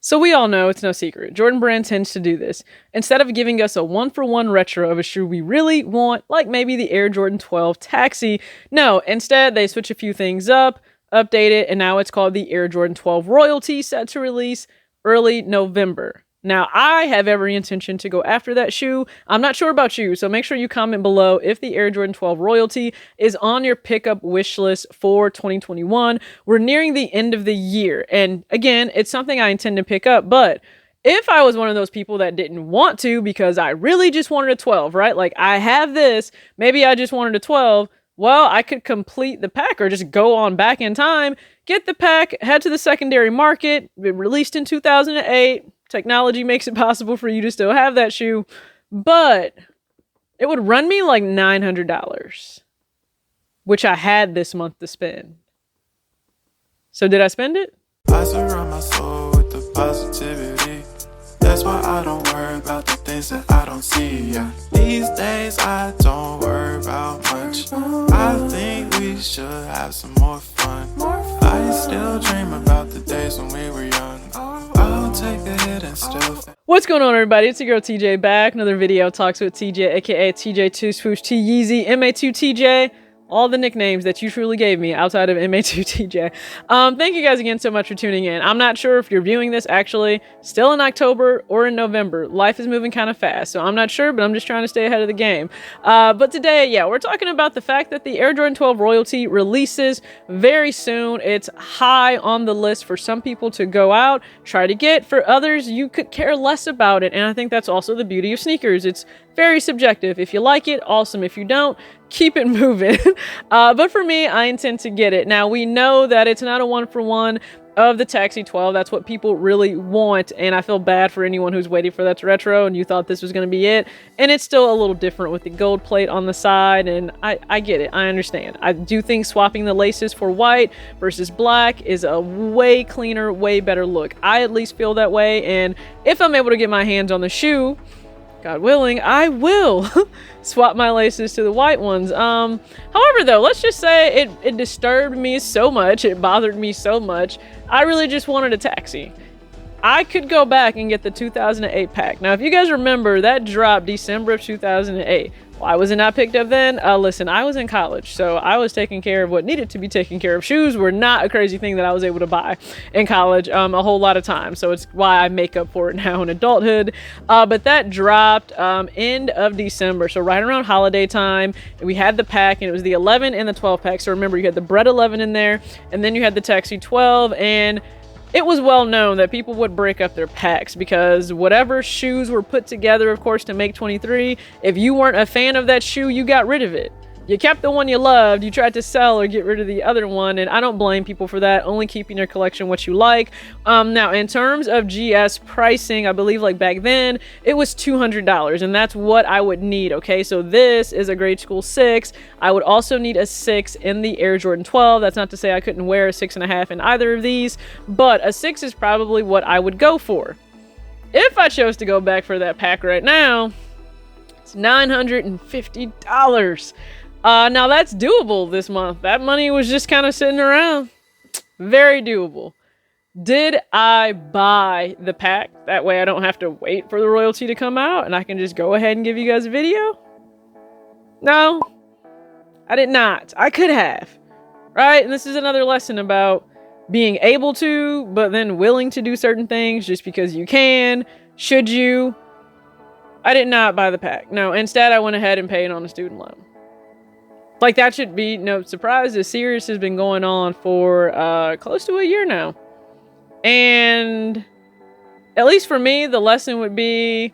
So we all know it's no secret. Jordan Brand tends to do this. Instead of giving us a one-for-one retro of a shoe we really want, like maybe the Air Jordan 12 Taxi, no, instead they switch a few things up, update it, and now it's called the Air Jordan 12 Royalty, set to release early November. Now, I have every intention to go after that shoe. I'm not sure about you, so make sure you comment below if the Air Jordan 12 Royalty is on your pickup wish list for 2021. We're nearing the end of the year, and again, it's something I intend to pick up, but if I was one of those people that didn't want to because I really just wanted a 12, right? Like, I have this, maybe I just wanted a 12, well, I could complete the pack or just go on back in time, get the pack, head to the secondary market, released in 2008, technology makes it possible for you to still have that shoe, but it would run me like $900, which I had this month to spend. So did I spend it? I surround my soul with the positivity. That's why I don't worry about the things that I don't see. Yeah. These days I don't worry about much. I think we should have some more fun. I still dream about the days when we were young. I'll take a hit and still. What's going on, everybody? It's your girl TJ back. Another video talks with TJ, aka TJ2 Swoosh T Yeezy, MA2 TJ. All the nicknames that you truly gave me outside of MA2TJ. Thank you guys again so much for tuning in. I'm not sure if you're viewing this actually still in October or in November. Life is moving kind of fast, so I'm not sure, but I'm just trying to stay ahead of the game. But today, yeah, we're talking about the fact that the Air Jordan 12 Royalty releases very soon. It's high on the list for some people to go out, try to get. For others, you could care less about it, and I think that's also the beauty of sneakers. It's very subjective. If you like it, awesome. If you don't, keep it moving. But for me, I intend to get it. Now, we know that it's not a one-for-one of the Taxi 12. That's what people really want, and I feel bad for anyone who's waiting for that retro and you thought this was going to be it. And it's still a little different with the gold plate on the side, and I get it. I understand. I do think swapping the laces for white versus black is a way cleaner, way better look. I at least feel that way, and if I'm able to get my hands on the shoe, God willing, I will swap my laces to the white ones. However, though, let's just say it disturbed me so much, it bothered me so much, I really just wanted a Taxi. I could go back and get the 2008 pack. Now, if you guys remember, that dropped December of 2008. Why was it not picked up then? Listen, I was in college, so I was taking care of what needed to be taken care of. Shoes were not a crazy thing that I was able to buy in college a whole lot of times, so it's why I make up for it now in adulthood. But that dropped end of December, so right around holiday time. We had the pack, and it was the 11 and the 12 pack. So remember, you had the Bread 11 in there, and then you had the Taxi 12, and it was well known that people would break up their packs because whatever shoes were put together, of course, to make 23, if you weren't a fan of that shoe, you got rid of it. You kept the one you loved, you tried to sell or get rid of the other one, and I don't blame people for that, only keeping your collection what you like. Now, in terms of GS pricing, I believe like back then, it was $200, and that's what I would need, okay? So this is a grade school 6. I would also need a 6 in the Air Jordan 12. That's not to say I couldn't wear a 6.5 in either of these, but a 6 is probably what I would go for. If I chose to go back for that pack right now, it's $950. Now that's doable this month. That money was just kind of sitting around. Very doable. Did I buy the pack? That way I don't have to wait for the royalty to come out and I can just go ahead and give you guys a video? No, I did not. I could have, right? And this is another lesson about being able to, but then willing to do certain things just because you can. Should you? I did not buy the pack. No, instead I went ahead and paid on a student loan. Like, that should be no surprise. This series has been going on for close to a year now. And at least for me, the lesson would be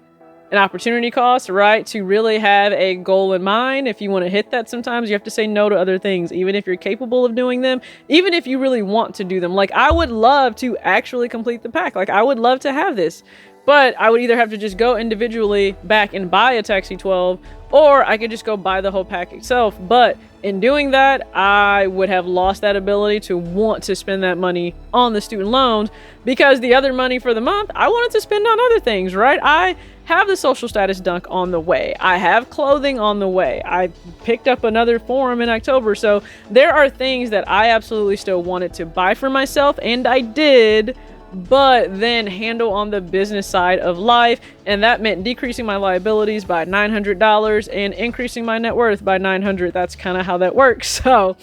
an opportunity cost, right? To really have a goal in mind. If you want to hit that, sometimes you have to say no to other things, even if you're capable of doing them, even if you really want to do them. Like, I would love to actually complete the pack. Like, I would love to have this. But I would either have to just go individually back and buy a Taxi 12, or I could just go buy the whole pack itself. But in doing that, I would have lost that ability to want to spend that money on the student loans, because the other money for the month, I wanted to spend on other things, right? I have the social status dunk on the way. I have clothing on the way. I picked up another forum in October. So there are things that I absolutely still wanted to buy for myself, and I did. but then handle on the business side of life. And that meant decreasing my liabilities by $900 and increasing my net worth by $900. That's kind of how that works. So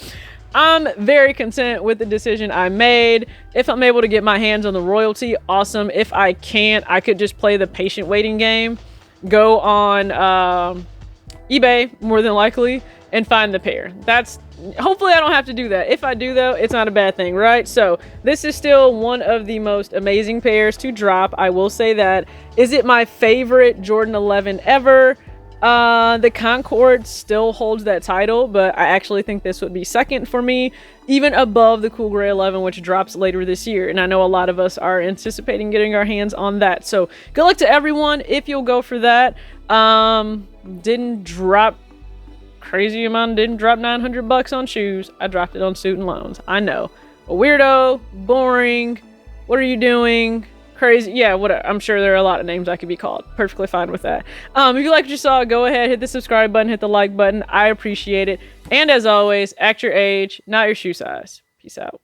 I'm very content with the decision I made. If I'm able to get my hands on the royalty, awesome. If I can't, I could just play the patient waiting game, go on eBay more than likely, and find the pair. Hopefully I don't have to do that. If I do though, it's not a bad thing, right? So this is still one of the most amazing pairs to drop. I will say that. Is it my favorite Jordan 11 ever? The Concorde still holds that title, but I actually think this would be second for me, even above the Cool Gray 11, which drops later this year. And I know a lot of us are anticipating getting our hands on that. So good luck to everyone if you'll go for that. Didn't drop crazy amount, didn't drop $900 on shoes. I dropped it on student loans. I know. A weirdo, boring. What are you doing? Crazy. Yeah, whatever. I'm sure there are a lot of names I could be called. Perfectly fine with that. If you liked what you saw, go ahead, hit the subscribe button, hit the like button. I appreciate it. And as always, act your age, not your shoe size. Peace out.